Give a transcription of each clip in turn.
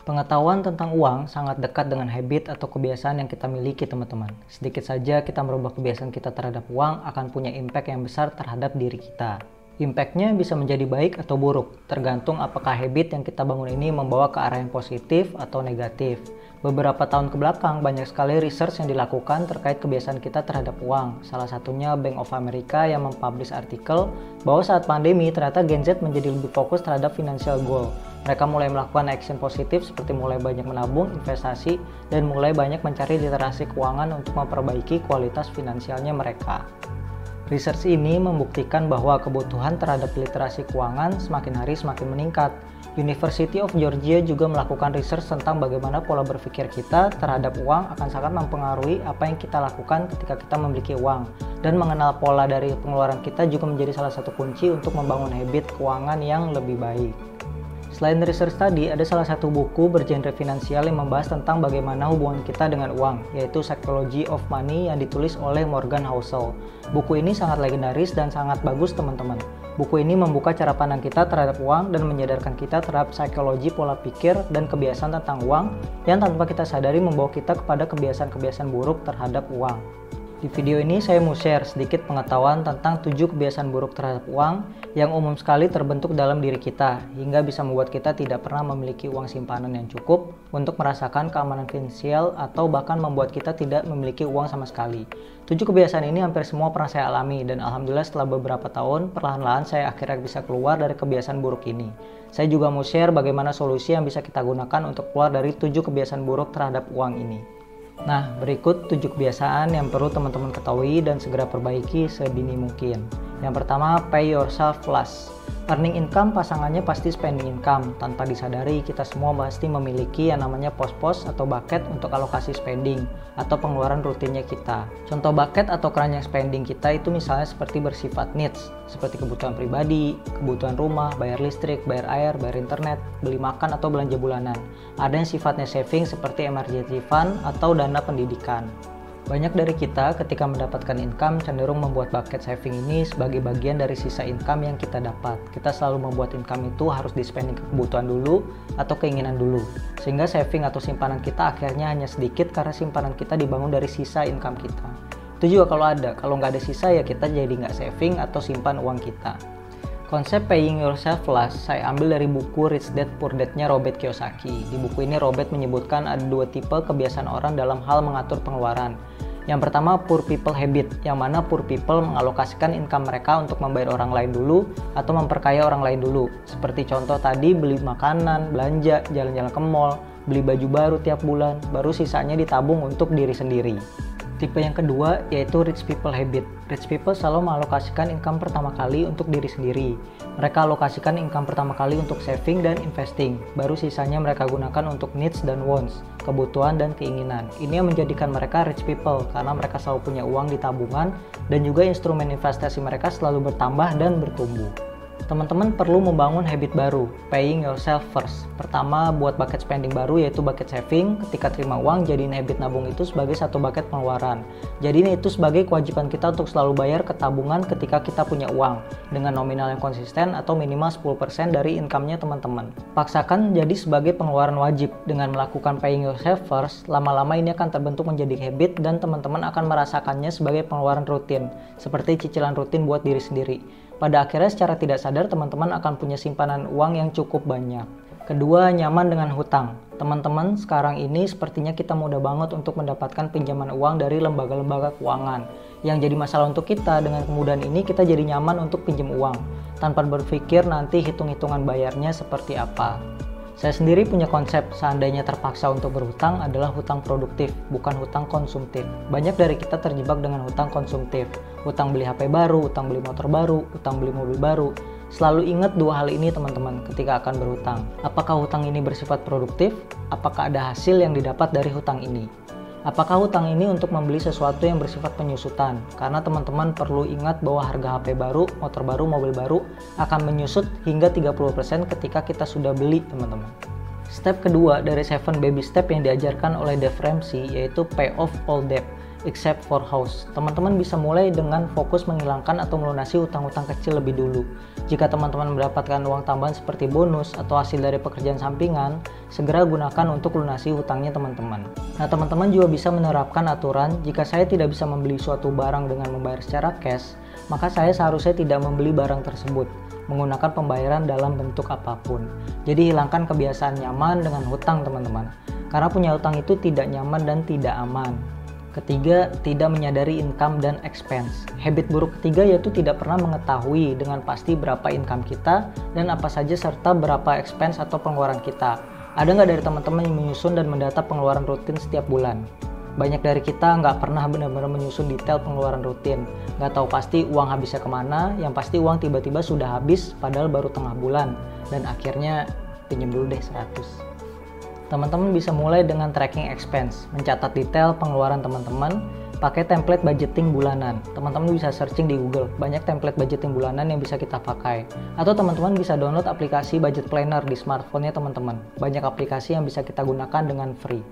Pengetahuan tentang uang sangat dekat dengan habit atau kebiasaan yang kita miliki, teman-teman. Sedikit saja kita merubah kebiasaan kita terhadap uang akan punya impact yang besar terhadap diri kita. Impact-nya bisa menjadi baik atau buruk, tergantung apakah habit yang kita bangun ini membawa ke arah yang positif atau negatif. Beberapa tahun ke belakang, banyak sekali research yang dilakukan terkait kebiasaan kita terhadap uang. Salah satunya Bank of America yang mempublish artikel bahwa saat pandemi ternyata Gen Z menjadi lebih fokus terhadap financial goal. Mereka mulai melakukan action positif seperti mulai banyak menabung, investasi, dan mulai banyak mencari literasi keuangan untuk memperbaiki kualitas finansialnya mereka. Research ini membuktikan bahwa kebutuhan terhadap literasi keuangan semakin hari semakin meningkat. University of Georgia juga melakukan research tentang bagaimana pola berpikir kita terhadap uang akan sangat mempengaruhi apa yang kita lakukan ketika kita memiliki uang. Dan mengenal pola dari pengeluaran kita juga menjadi salah satu kunci untuk membangun habit keuangan yang lebih baik. Selain research tadi, ada salah satu buku bergenre finansial yang membahas tentang bagaimana hubungan kita dengan uang, yaitu Psychology of Money yang ditulis oleh Morgan Housel. Buku ini sangat legendaris dan sangat bagus, teman-teman. Buku ini membuka cara pandang kita terhadap uang dan menyadarkan kita terhadap psikologi pola pikir dan kebiasaan tentang uang yang tanpa kita sadari membawa kita kepada kebiasaan-kebiasaan buruk terhadap uang. Di video ini saya mau share sedikit pengetahuan tentang 7 kebiasaan buruk terhadap uang yang umum sekali terbentuk dalam diri kita hingga bisa membuat kita tidak pernah memiliki uang simpanan yang cukup untuk merasakan keamanan finansial atau bahkan membuat kita tidak memiliki uang sama sekali. 7 kebiasaan ini hampir semua pernah saya alami dan alhamdulillah setelah beberapa tahun perlahan-lahan saya akhirnya bisa keluar dari kebiasaan buruk ini. Saya juga mau share bagaimana solusi yang bisa kita gunakan untuk keluar dari 7 kebiasaan buruk terhadap uang ini. Nah, berikut 7 kebiasaan yang perlu teman-teman ketahui dan segera perbaiki sedini mungkin. Yang pertama, pay yourself last. Earning income pasangannya pasti spending income. Tanpa disadari, kita semua pasti memiliki yang namanya pos-pos atau bucket untuk alokasi spending atau pengeluaran rutinnya kita. Contoh bucket atau keranjang spending kita itu misalnya seperti bersifat needs, seperti kebutuhan pribadi, kebutuhan rumah, bayar listrik, bayar air, bayar internet, beli makan atau belanja bulanan. Ada yang sifatnya saving seperti emergency fund atau dana pendidikan. Banyak dari kita ketika mendapatkan income cenderung membuat bucket saving ini sebagai bagian dari sisa income yang kita dapat. Kita selalu membuat income itu harus di-spending ke kebutuhan dulu atau keinginan dulu. Sehingga saving atau simpanan kita akhirnya hanya sedikit karena simpanan kita dibangun dari sisa income kita. Itu juga kalau nggak ada sisa ya kita jadi nggak saving atau simpan uang kita. Konsep paying yourself last saya ambil dari buku Rich Dad Poor Dad-nya Robert Kiyosaki. Di buku ini Robert menyebutkan ada 2 tipe kebiasaan orang dalam hal mengatur pengeluaran. Yang pertama poor people habit, yang mana poor people mengalokasikan income mereka untuk membayar orang lain dulu atau memperkaya orang lain dulu. Seperti contoh tadi beli makanan, belanja, jalan-jalan ke mall, beli baju baru tiap bulan, baru sisanya ditabung untuk diri sendiri. Tipe yang kedua yaitu rich people habit. Rich people selalu mengalokasikan income pertama kali untuk diri sendiri. Mereka alokasikan income pertama kali untuk saving dan investing. Baru sisanya mereka gunakan untuk needs dan wants, kebutuhan dan keinginan. Ini yang menjadikan mereka rich people karena mereka selalu punya uang di tabungan dan juga instrumen investasi mereka selalu bertambah dan bertumbuh. Teman-teman perlu membangun habit baru, paying yourself first. Pertama, buat bucket spending baru yaitu bucket saving. Ketika terima uang, jadiin habit nabung itu sebagai satu bucket pengeluaran. Jadiin itu sebagai kewajiban kita untuk selalu bayar ke tabungan ketika kita punya uang, dengan nominal yang konsisten atau minimal 10% dari income-nya teman-teman. Paksakan jadi sebagai pengeluaran wajib. Dengan melakukan paying yourself first, lama-lama ini akan terbentuk menjadi habit dan teman-teman akan merasakannya sebagai pengeluaran rutin, seperti cicilan rutin buat diri sendiri. Pada akhirnya secara tidak sadar teman-teman akan punya simpanan uang yang cukup banyak. Kedua, nyaman dengan hutang. Teman-teman, sekarang ini sepertinya kita mudah banget untuk mendapatkan pinjaman uang dari lembaga-lembaga keuangan. Yang jadi masalah untuk kita, dengan kemudahan ini kita jadi nyaman untuk pinjam uang, tanpa berpikir nanti hitung-hitungan bayarnya seperti apa. Saya sendiri punya konsep seandainya terpaksa untuk berhutang adalah hutang produktif, bukan hutang konsumtif. Banyak dari kita terjebak dengan hutang konsumtif. Hutang beli HP baru, hutang beli motor baru, hutang beli mobil baru. Selalu ingat 2 hal ini teman-teman ketika akan berhutang. Apakah hutang ini bersifat produktif? Apakah ada hasil yang didapat dari hutang ini? Apakah hutang ini untuk membeli sesuatu yang bersifat penyusutan? Karena teman-teman perlu ingat bahwa harga HP baru, motor baru, mobil baru akan menyusut hingga 30% ketika kita sudah beli, teman-teman. Step kedua dari 7 baby step yang diajarkan oleh Dave Ramsey yaitu pay off all debt. except for house. Teman-teman bisa mulai dengan fokus menghilangkan atau melunasi utang-utang kecil lebih dulu. Jika teman-teman mendapatkan uang tambahan seperti bonus atau hasil dari pekerjaan sampingan, segera gunakan untuk lunasi hutangnya teman-teman. Nah, teman-teman juga bisa menerapkan aturan, jika saya tidak bisa membeli suatu barang dengan membayar secara cash, maka saya seharusnya tidak membeli barang tersebut menggunakan pembayaran dalam bentuk apapun. Jadi hilangkan kebiasaan nyaman dengan hutang teman-teman. Karena punya hutang itu tidak nyaman dan tidak aman. Ketiga, tidak menyadari income dan expense. Habit buruk ketiga yaitu tidak pernah mengetahui dengan pasti berapa income kita dan apa saja serta berapa expense atau pengeluaran kita. Ada nggak dari teman-teman yang menyusun dan mendata pengeluaran rutin setiap bulan? Banyak dari kita nggak pernah benar-benar menyusun detail pengeluaran rutin. Nggak tahu pasti uang habisnya kemana, yang pasti uang tiba-tiba sudah habis padahal baru tengah bulan. Dan akhirnya pinjam dulu deh 100. Teman-teman bisa mulai dengan tracking expense, mencatat detail pengeluaran teman-teman, pakai template budgeting bulanan. Teman-teman bisa searching di Google, banyak template budgeting bulanan yang bisa kita pakai. Atau teman-teman bisa download aplikasi budget planner di smartphone-nya teman-teman. Banyak aplikasi yang bisa kita gunakan dengan free.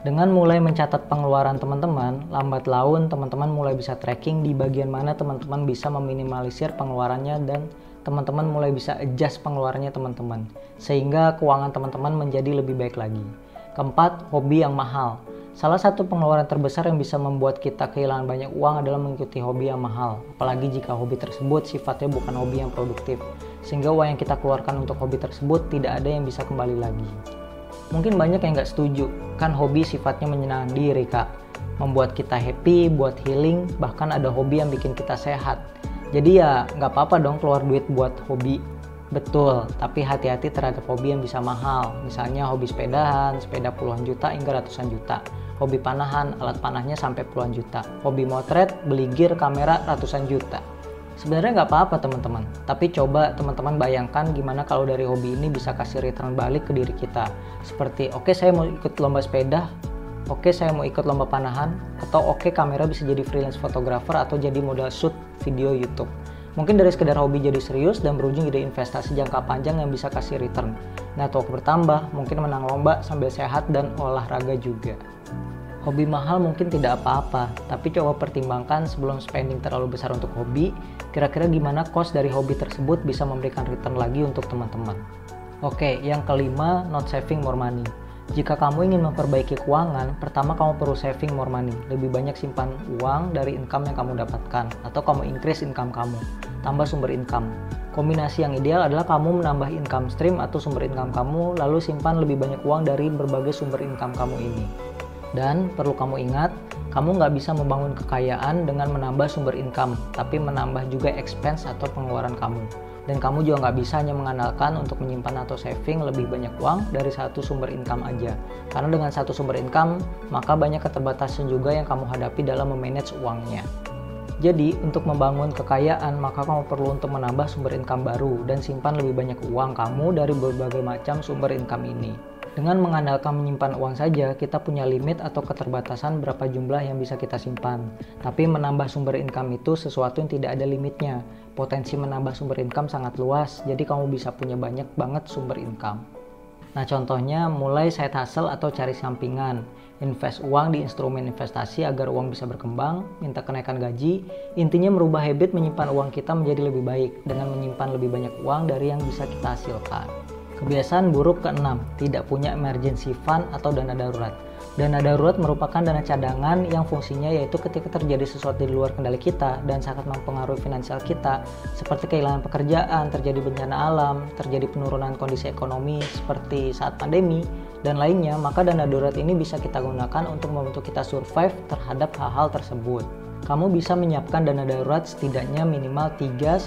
Dengan mulai mencatat pengeluaran teman-teman, lambat laun teman-teman mulai bisa tracking di bagian mana teman-teman bisa meminimalisir pengeluarannya dan teman-teman mulai bisa adjust pengeluarannya teman-teman. Sehingga keuangan teman-teman menjadi lebih baik lagi. Keempat, hobi yang mahal. Salah satu pengeluaran terbesar yang bisa membuat kita kehilangan banyak uang adalah mengikuti hobi yang mahal. Apalagi jika hobi tersebut sifatnya bukan hobi yang produktif. Sehingga uang yang kita keluarkan untuk hobi tersebut tidak ada yang bisa kembali lagi. Mungkin banyak yang nggak setuju, kan hobi sifatnya menyenangkan diri kak, membuat kita happy, buat healing, bahkan ada hobi yang bikin kita sehat. Jadi ya nggak apa-apa dong keluar duit buat hobi. Betul, tapi hati-hati terhadap hobi yang bisa mahal. Misalnya hobi sepedahan, sepeda puluhan juta hingga ratusan juta. Hobi panahan, alat panahnya sampai puluhan juta. Hobi motret, beli gear kamera ratusan juta. Sebenarnya nggak apa-apa teman-teman, tapi coba teman-teman bayangkan gimana kalau dari hobi ini bisa kasih return balik ke diri kita. Seperti oke, saya mau ikut lomba sepeda, oke saya mau ikut lomba panahan, atau oke kamera bisa jadi freelance photographer atau jadi model shoot video YouTube. Mungkin dari sekedar hobi jadi serius dan berujung ide investasi jangka panjang yang bisa kasih return. Network bertambah, mungkin menang lomba sambil sehat dan olahraga juga. Hobi mahal mungkin tidak apa-apa, tapi coba pertimbangkan sebelum spending terlalu besar untuk hobi, kira-kira gimana cost dari hobi tersebut bisa memberikan return lagi untuk teman-teman. Oke, yang kelima, not saving more money. Jika kamu ingin memperbaiki keuangan, pertama kamu perlu saving more money. Lebih banyak simpan uang dari income yang kamu dapatkan, atau kamu increase income kamu, tambah sumber income. Kombinasi yang ideal adalah kamu menambah income stream atau sumber income kamu, lalu simpan lebih banyak uang dari berbagai sumber income kamu ini. Dan perlu kamu ingat, kamu nggak bisa membangun kekayaan dengan menambah sumber income, tapi menambah juga expense atau pengeluaran kamu. Dan kamu juga nggak bisa hanya mengandalkan untuk menyimpan atau saving lebih banyak uang dari satu sumber income aja. Karena dengan satu sumber income, maka banyak keterbatasan juga yang kamu hadapi dalam memanage uangnya. Jadi, untuk membangun kekayaan, maka kamu perlu untuk menambah sumber income baru dan simpan lebih banyak uang kamu dari berbagai macam sumber income ini. Dengan mengandalkan menyimpan uang saja, kita punya limit atau keterbatasan berapa jumlah yang bisa kita simpan. Tapi menambah sumber income itu sesuatu yang tidak ada limitnya. Potensi menambah sumber income sangat luas, jadi kamu bisa punya banyak banget sumber income. Nah, contohnya mulai side hustle atau cari sampingan. Invest uang di instrumen investasi agar uang bisa berkembang, minta kenaikan gaji. Intinya merubah habit menyimpan uang kita menjadi lebih baik dengan menyimpan lebih banyak uang dari yang bisa kita hasilkan. Kebiasaan buruk keenam, tidak punya emergency fund atau dana darurat. Dana darurat merupakan dana cadangan yang fungsinya yaitu ketika terjadi sesuatu di luar kendali kita dan sangat mempengaruhi finansial kita, seperti kehilangan pekerjaan, terjadi bencana alam, terjadi penurunan kondisi ekonomi seperti saat pandemi, dan lainnya, maka dana darurat ini bisa kita gunakan untuk membantu kita survive terhadap hal-hal tersebut. Kamu bisa menyiapkan dana darurat setidaknya minimal 3-6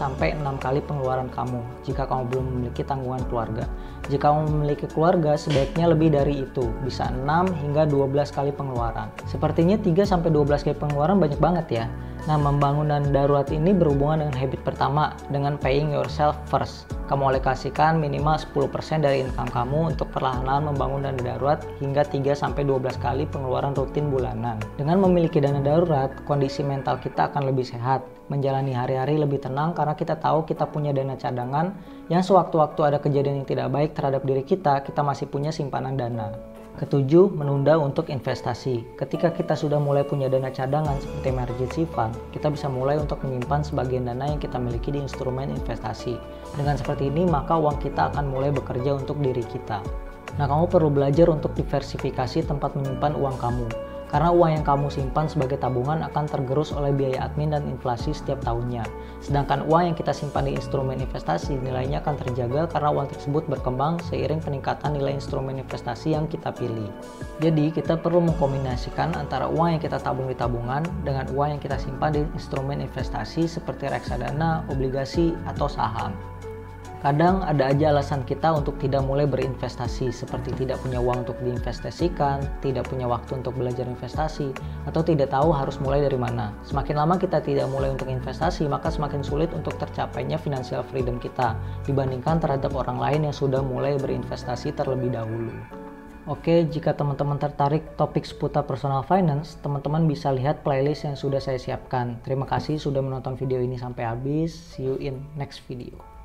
kali pengeluaran kamu jika kamu belum memiliki tanggungan keluarga. Jika kamu memiliki keluarga, sebaiknya lebih dari itu, bisa 6 hingga 12 kali pengeluaran. Sepertinya 3-12 kali pengeluaran banyak banget ya. Nah, membangun dana darurat ini berhubungan dengan habit pertama, dengan paying yourself first. Kamu alokasikan minimal 10% dari income kamu untuk perlahan-lahan membangun dana darurat hingga 3-12 kali pengeluaran rutin bulanan. Dengan memiliki dana darurat, kondisi mental kita akan lebih sehat, menjalani hari-hari lebih tenang karena kita tahu kita punya dana cadangan Yang sewaktu-waktu ada kejadian yang tidak baik terhadap diri kita, kita masih punya simpanan dana. Ketujuh, menunda untuk investasi. Ketika kita sudah mulai punya dana cadangan seperti emergency fund, kita bisa mulai untuk menyimpan sebagian dana yang kita miliki di instrumen investasi. Dengan seperti ini, maka uang kita akan mulai bekerja untuk diri kita. Nah, kamu perlu belajar untuk diversifikasi tempat menyimpan uang kamu. Karena uang yang kamu simpan sebagai tabungan akan tergerus oleh biaya admin dan inflasi setiap tahunnya. Sedangkan uang yang kita simpan di instrumen investasi nilainya akan terjaga karena uang tersebut berkembang seiring peningkatan nilai instrumen investasi yang kita pilih. Jadi kita perlu mengkombinasikan antara uang yang kita tabung di tabungan dengan uang yang kita simpan di instrumen investasi seperti reksadana, obligasi, atau saham. Kadang ada aja alasan kita untuk tidak mulai berinvestasi, seperti tidak punya uang untuk diinvestasikan, tidak punya waktu untuk belajar investasi, atau tidak tahu harus mulai dari mana. Semakin lama kita tidak mulai untuk investasi, maka semakin sulit untuk tercapainya financial freedom kita, dibandingkan terhadap orang lain yang sudah mulai berinvestasi terlebih dahulu. Oke, jika teman-teman tertarik topik seputar personal finance, teman-teman bisa lihat playlist yang sudah saya siapkan. Terima kasih sudah menonton video ini sampai habis. See you in next video.